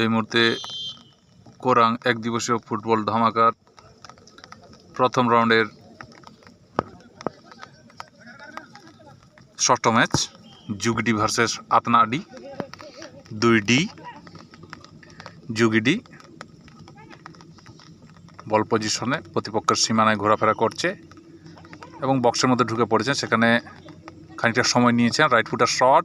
এই মুহূর্তে কোরাং এক দিবসীয় ফুটবল ধামাকার প্রথম রাউন্ডের ষষ্ঠ ম্যাচ জুগিডি ভার্সেস আতনাডি। 2D জুগিডি বল পজিশনে প্রতিপক্ষের সীমানায় ঘোরাফেরা করছে এবং বক্সের মধ্যে ঢুকে পড়েছে। সেখানে খানিকটা সময় নিয়েছেন। রাইট ফুটার শট,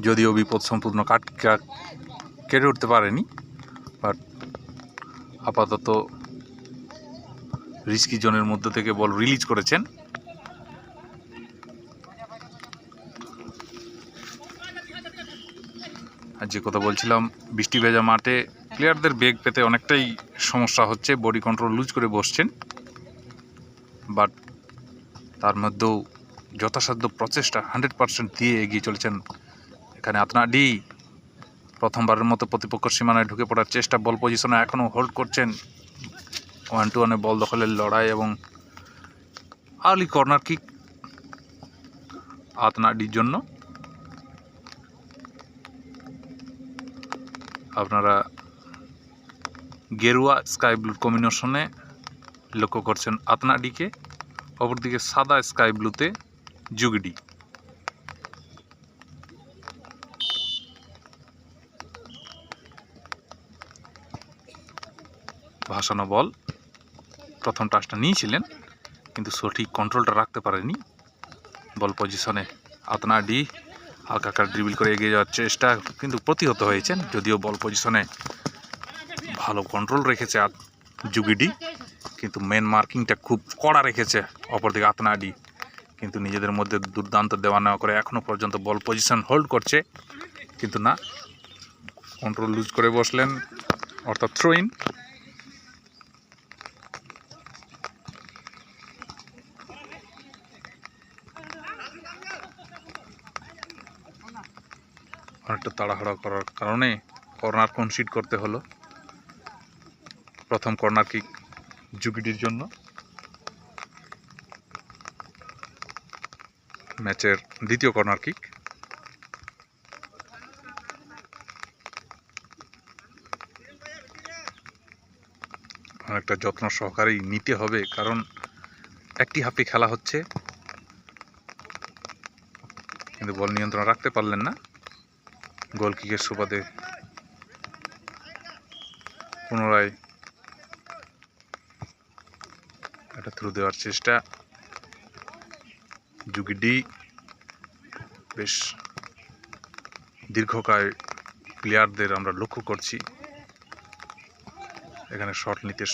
যদিও বিপদ সম্পূর্ণ কেটে উঠতে পারেনি, বাট আপাতত রিস্কি জোনের মধ্যে থেকে বল রিলিজ করেছেন। আর যে কথা বলছিলাম, বৃষ্টি ভেজা মাঠে প্লেয়ারদের বেগ পেতে অনেকটাই সমস্যা হচ্ছে, বডি কন্ট্রোল লুজ করে বসছেন। বাট তার মধ্যেও যথাসাধ্য প্রচেষ্টা 100% দিয়ে এগিয়ে চলেছেন এখানে আতনাডি। প্রথমবারের মতো প্রতিপক্ষ সীমানায় ঢুকে পড়ার চেষ্টা, বল পজিশনে এখনও হোল্ড করছেন। 1-2 বল দখলের লড়াই এবং আর্লি কর্নার কিক আতনাডির জন্য। আপনারা গেরুয়া স্কাই ব্লু কম্বিনেশনে লক্ষ্য করছেন আতনাডিকে, অপরদিকে সাদা স্কাই ব্লুতে জুগিডি। ভাসানো বল, প্রথম টাচটা নিয়েছিলেন কিন্তু সঠিক কন্ট্রোলটা রাখতে পারেনি। বল পজিশনে আতনাডি হালকা ড্রিবল করে এগিয়ে যাওয়ার চেষ্টা, কিন্তু প্রতিহত হয়েছেন। যদিও বল পজিশনে ভালো কন্ট্রোল রেখেছে জুগিডি, কিন্তু মেন মার্কিংটা খুব কড়া রেখেছে অপরদিকে আতনাডি। কিন্তু নিজেদের মধ্যে দুর্দান্ত দেওয়া নেওয়া করে এখনও পর্যন্ত বল পজিশন হোল্ড করছে, কিন্তু না, কন্ট্রোল লুজ করে বসলেন, অর্থাৎ থ্রো ইন। অনেকটা তাড়াহুড়া করার কারণে কর্নার কনসিড করতে হলো। প্রথম কর্নার কিক জুগিডির জন্য। ম্যাচের দ্বিতীয় কর্নার কিক। অনেকটা যত্ন সহকারেই নিতে হবে, কারণ একটি হাফি খেলা হচ্ছে, কিন্তু বল নিয়ন্ত্রণ রাখতে পারলেন না। গোল কিকের সুবাদে পুনরায় এটা থ্রু দেওয়ার চেষ্টা। জুগিডি বেশ দীর্ঘকায় প্লেয়ারদের আমরা লক্ষ্য করছি, এখানে শট নিতে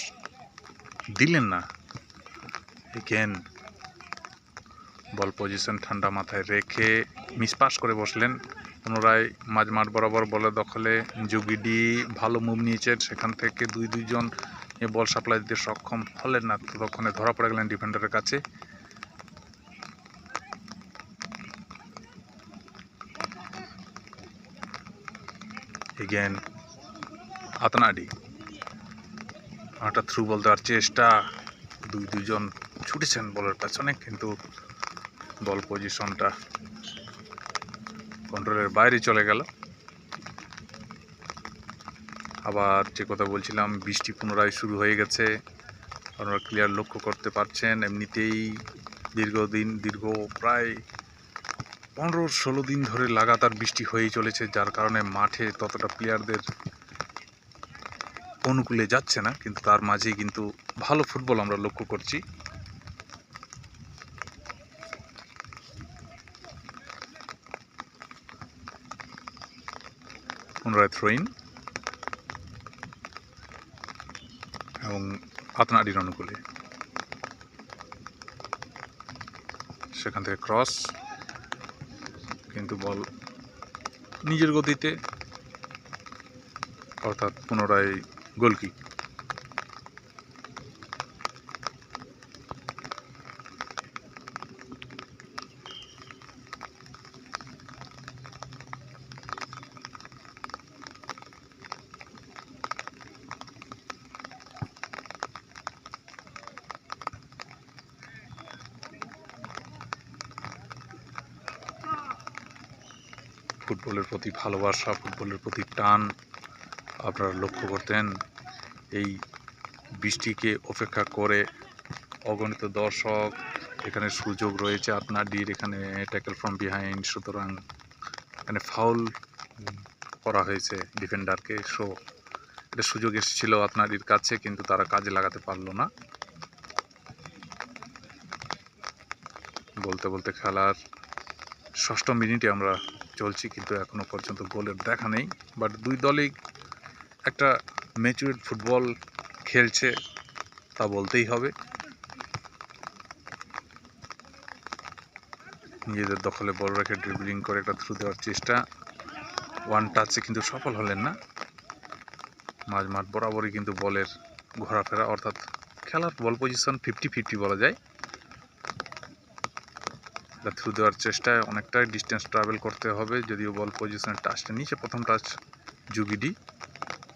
দিলেন না। এগেন বল পজিশন ঠান্ডা মাথায় রেখে মিসপাস করে বসলেন। পুনরায় মাঝমাঠ বরাবর বলে দখলে জুগিডি ভালো মুভ নিয়েছেন, সেখান থেকে দুইজন বল সাপ্লাই দিতে সক্ষম হলেন না। ততক্ষণে ধরা পড়ে গেলেন ডিফেন্ডারের কাছে। এগেন আতনাডি একটা থ্রু বল দেওয়ার চেষ্টা, দুইজন ছুটেছেন বলের পেছনে, কিন্তু বল পজিশনটা কন্ট্রোলের বাইরে চলে গেল। আবার যে কথা বলছিলাম, বৃষ্টি পুনরায় শুরু হয়ে গেছে, আপনারা ক্লিয়ার লক্ষ্য করতে পারছেন। এমনিতেই দীর্ঘ প্রায় 15-16 দিন ধরে লাগাতার বৃষ্টি হয়েই চলেছে, যার কারণে মাঠে ততটা প্লেয়ারদের অনুকূলে যাচ্ছে না, কিন্তু তার মাঝেই কিন্তু ভালো ফুটবল আমরা লক্ষ্য করছি। পুনরায় থ্রোইন এবং আতনাডির অনুকূলে, সেখান থেকে ক্রস, কিন্তু বল নিজের গতিতে, অর্থাৎ পুনরায় গোল কিক। ফুটবলের প্রতি ভালোবাসা, ফুটবলের প্রতি টান আপনারা লক্ষ্য করতেন। এই বৃষ্টিকে উপেক্ষা করে অগণিত দর্শক, এখানে সুযোগ রয়েছে আতনাডির, এখানে ট্যাকেল ফ্রম বিহাইন্ড, সুতরাং এখানে ফাউল করা হয়েছে ডিফেন্ডারকে। সো এটা সুযোগ এসেছিল আতনাডির কাছে, কিন্তু তারা কাজে লাগাতে পারলো না। বলতে বলতে খেলার 6ম মিনিটে আমরা চলছি, কিন্তু এখনো পর্যন্ত গোলের দেখা নেই। বাট দুই দলই একটা ম্যাচুরড ফুটবল খেলছে, তা বলতেই হবে। নিজেদের দখলে বল রেখে ড্রিবলিং করে একটা থ্রু দেওয়ার চেষ্টা, ওয়ান টাচে কিন্তু সফল হলেন না। মাঝমাঠ বরাবরই কিন্তু বলের ঘোরাফেরা, অর্থাৎ খেলার বল পজিশন 50-50 বলা যায়। থ্রু দেওয়ার চেষ্টায় অনেকটাই ডিস্টেন্স ট্রাভেল করতে হবে, যদিও বল পজিশনের টাচটা নিচে, প্রথম টাচ জুগিডি,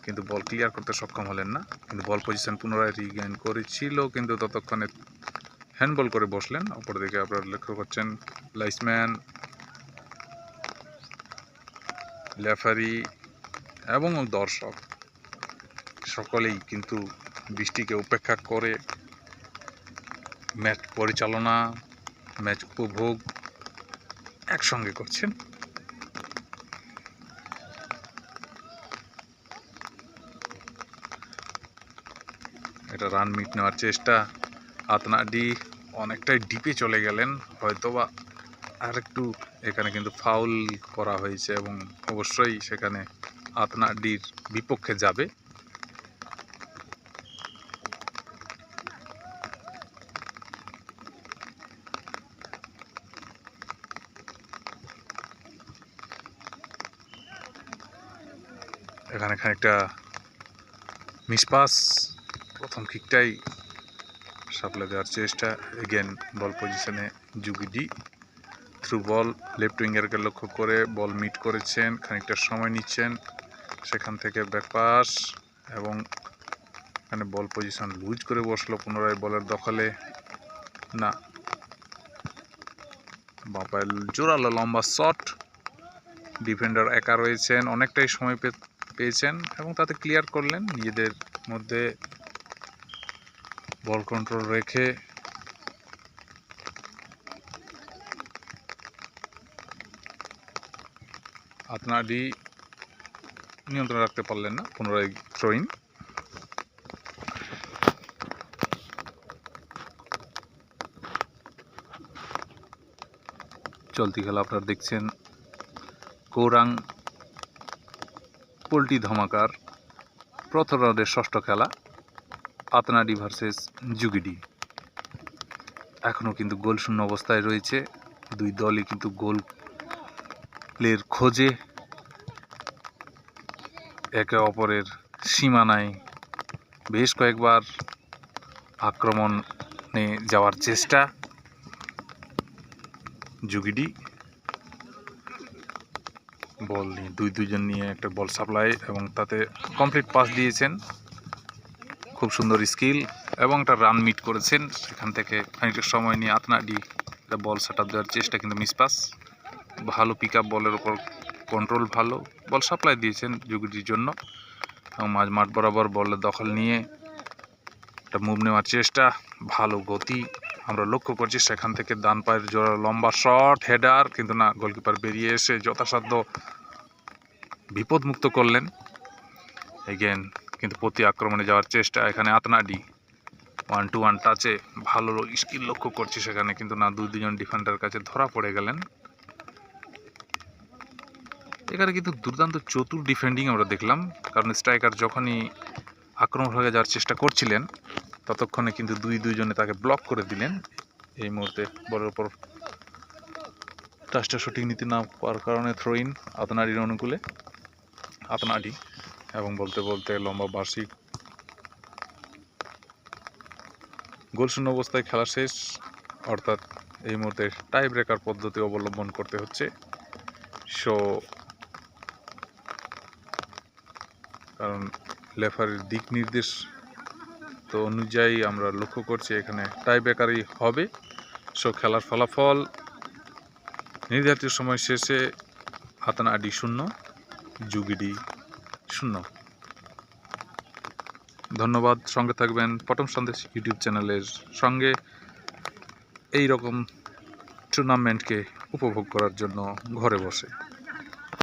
কিন্তু বল ক্লিয়ার করতে সক্ষম হলেন না। কিন্তু বল পজিশন পুনরায় রিগেইন করেছিল, কিন্তু ততক্ষণে হ্যান্ডবল করে বসলেন। অপরদিকে আপনারা লক্ষ্য করছেন লাইসম্যান, লেফারি এবং দর্শক সকলেই কিন্তু বৃষ্টিকে উপেক্ষা করে ম্যাচ পরিচালনা, ম্যাচ উপভোগ একসঙ্গে করছেন। এটা রান মিট নেওয়ার চেষ্টা, আতনাডি অনেকটাই ডিপে চলে গেলেন, হয়তোবা আরেকটু এখানে কিন্তু ফাউল করা হয়েছে এবং অবশ্যই সেখানে আতনাডির বিপক্ষে যাবে। এখানে খানিকটা মিসপাস, প্রথম কিকটাই সাপ্লে দেওয়ার চেষ্টা, এগেন বল পজিশনে জুগিডি, থ্রু বল লেফট উইঙ্গারকে লক্ষ্য করে বল মিট করেছেন, খানিকটা সময় নিচ্ছেন, সেখান থেকে ব্যাকপাস এবং এখানে বল পজিশন লুজ করে বসলো, পুনরায় বলের দখলে না, বাপায় জোরালো লম্বা শট, ডিফেন্ডার একা রয়েছেন, অনেকটাই সময় পেয়েছেন এবং তাতে ক্লিয়ার করলেন। নিজেদের মধ্যে বল কন্ট্রোল রেখে আতনাডি নিয়ন্ত্রণ রাখতে পারলেন না, পুনরায় থ্রোইন। চলতি খেলা আপনারা দেখছেন গৌরাং পোল্ট্রি ধামাকার প্রথম রাউন্ডের 6ষ্ঠ খেলা, আতনাডি ভার্সেস জুগিডি। এখনও কিন্তু গোল শূন্য অবস্থায় রয়েছে, দুই দলই কিন্তু গোল প্লের খোঁজে, একে অপরের সীমানায় বেশ কয়েকবার আক্রমণে যাওয়ার চেষ্টা। জুগিডি বল নিয়ে দুইজন নিয়ে একটা বল সাপ্লাই এবং তাতে কমপ্লিট পাস দিয়েছেন, খুব সুন্দর স্কিল এবং একটা রান মিট করেছেন। সেখান থেকে খানিকটা সময় নিয়ে আতনাডি একটা বল সেট আপ দেওয়ার চেষ্টা, কিন্তু মিসপাস। ভালো পিক আপ, বলের ওপর কন্ট্রোল ভালো, বল সাপ্লাই দিয়েছেন জুগিডির জন্য এবং মাঝমাঠ বরাবর বলের দখল নিয়ে একটা মুভ নেওয়ার চেষ্টা, ভালো গতি আমরা লক্ষ্য করছি। সেখান থেকে ডান পায়ের জোড়া লম্বা শট, হেডার, কিন্তু না, গোলকিপার বেরিয়ে এসে যথাসাধ্য বিপদমুক্ত করলেন। এগেন কিন্তু প্রতি আক্রমণে যাওয়ার চেষ্টা, এখানে আতনাডি 1-1 টাচে ভালো স্কিল লক্ষ্য করছি সেখানে, কিন্তু না, দুজন ডিফেন্ডার কাছে ধরা পড়ে গেলেন। এখানে কিন্তু দুর্দান্ত চতুর ডিফেন্ডিং আমরা দেখলাম, কারণ স্ট্রাইকার যখনই আক্রমণ হয়ে যাওয়ার চেষ্টা করছিলেন ততক্ষণে কিন্তু দুইজনে তাকে ব্লক করে দিলেন। এই মুহূর্তে বলের ওপর টাচটা সঠিক নিতে না পাওয়ার কারণে থ্রোইন আতনাডির অনুকূলে, আতনাডি এবং বলতে বলতে লম্বা বার্ষিক গোলশূন্য অবস্থায় খেলা শেষ, অর্থাৎ এই মুহূর্তে টাই ব্রেকার পদ্ধতি অবলম্বন করতে হচ্ছে। সো কারণ লেফারির দিক নির্দেশ তো অনুযায়ী আমরা লক্ষ্য করছি এখানে টাই ব্রেকারই হবে। সো খেলার ফলাফল নির্ধারিত সময় শেষে হাতানা ডি 0, যুগিডি 0। ধন্যবাদ। সঙ্গে থাকবেন পটম সন্দেশ ইউটিউব চ্যানেলের সঙ্গে এই রকম টুর্নামেন্টকে উপভোগ করার জন্য ঘরে বসে।